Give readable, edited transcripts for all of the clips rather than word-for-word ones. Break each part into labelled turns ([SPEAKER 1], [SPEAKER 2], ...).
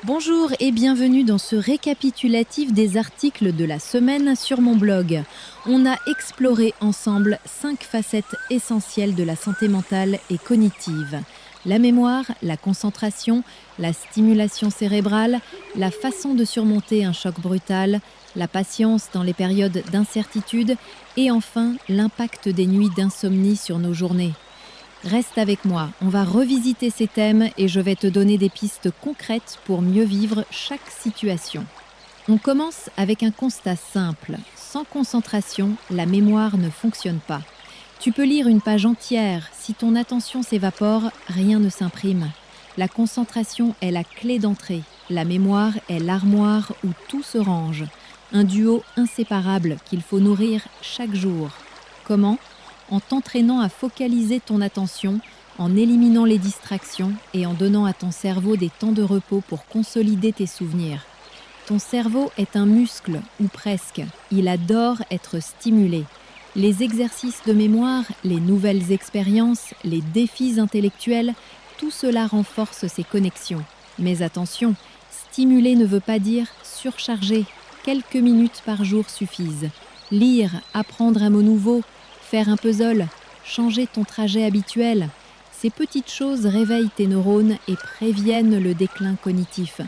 [SPEAKER 1] Bonjour et bienvenue dans ce récapitulatif des articles de la semaine sur mon blog. On a exploré ensemble 5 facettes essentielles de la santé mentale et cognitive. La mémoire, la concentration, la stimulation cérébrale, la façon de surmonter un choc brutal, la patience dans les périodes d'incertitude et enfin l'impact des nuits d'insomnie sur nos journées. Reste avec moi, on va revisiter ces thèmes et je vais te donner des pistes concrètes pour mieux vivre chaque situation. On commence avec un constat simple. Sans concentration, la mémoire ne fonctionne pas. Tu peux lire une page entière, si ton attention s'évapore, rien ne s'imprime. La concentration est la clé d'entrée. La mémoire est l'armoire où tout se range. Un duo inséparable qu'il faut nourrir chaque jour. Comment ? En t'entraînant à focaliser ton attention, en éliminant les distractions et en donnant à ton cerveau des temps de repos pour consolider tes souvenirs. Ton cerveau est un muscle, ou presque. Il adore être stimulé. Les exercices de mémoire, les nouvelles expériences, les défis intellectuels, tout cela renforce ses connexions. Mais attention, stimuler ne veut pas dire surcharger. Quelques minutes par jour suffisent. Lire, apprendre un mot nouveau, faire un puzzle, changer ton trajet habituel. Ces petites choses réveillent tes neurones et préviennent le déclin cognitif.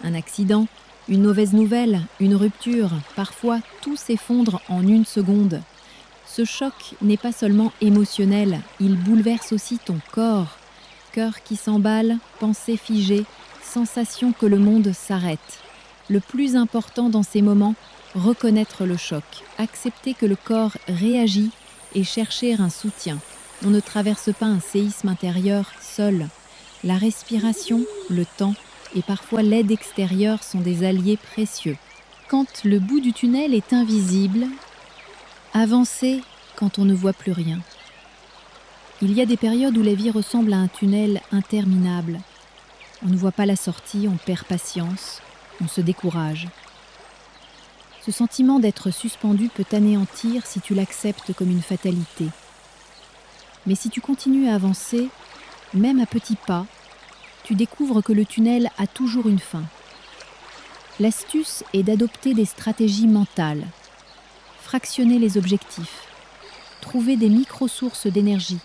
[SPEAKER 1] Un accident, une mauvaise nouvelle, une rupture, parfois tout s'effondre en une seconde. Ce choc n'est pas seulement émotionnel, il bouleverse aussi ton corps. Cœur qui s'emballe, pensée figée, sensation que le monde s'arrête. Le plus important dans ces moments, reconnaître le choc, accepter que le corps réagit et chercher un soutien. On ne traverse pas un séisme intérieur seul. La respiration, le temps et parfois l'aide extérieure sont des alliés précieux. Quand le bout du tunnel est invisible, avancer quand on ne voit plus rien. Il y a des périodes où la vie ressemble à un tunnel interminable. On ne voit pas la sortie, on perd patience, on se décourage. Ce sentiment d'être suspendu peut t'anéantir si tu l'acceptes comme une fatalité. Mais si tu continues à avancer, même à petits pas, tu découvres que le tunnel a toujours une fin. L'astuce est d'adopter des stratégies mentales, fractionner les objectifs, trouver des micro-sources d'énergie,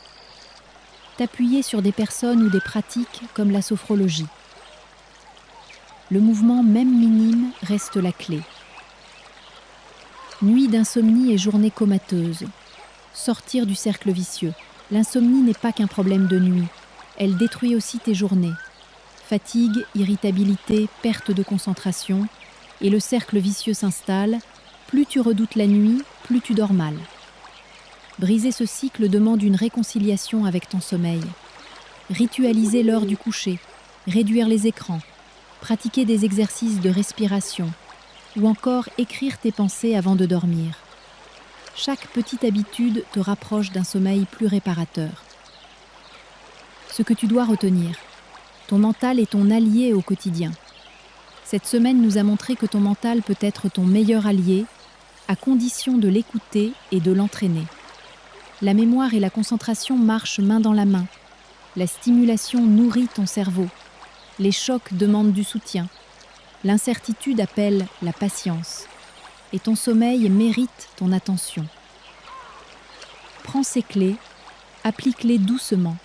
[SPEAKER 1] t'appuyer sur des personnes ou des pratiques comme la sophrologie. Le mouvement, même minime, reste la clé. Nuit d'insomnie et journée comateuse. Sortir du cercle vicieux. L'insomnie n'est pas qu'un problème de nuit. Elle détruit aussi tes journées. Fatigue, irritabilité, perte de concentration. Et le cercle vicieux s'installe. Plus tu redoutes la nuit, plus tu dors mal. Briser ce cycle demande une réconciliation avec ton sommeil. Ritualiser l'heure du coucher. Réduire les écrans. Pratiquer des exercices de respiration. Ou encore écrire tes pensées avant de dormir. Chaque petite habitude te rapproche d'un sommeil plus réparateur. Ce que tu dois retenir, ton mental est ton allié au quotidien. Cette semaine nous a montré que ton mental peut être ton meilleur allié, à condition de l'écouter et de l'entraîner. La mémoire et la concentration marchent main dans la main. La stimulation nourrit ton cerveau. Les chocs demandent du soutien. L'incertitude appelle la patience et ton sommeil mérite ton attention. Prends ces clés, applique-les doucement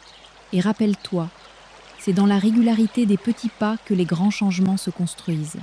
[SPEAKER 1] et rappelle-toi, c'est dans la régularité des petits pas que les grands changements se construisent.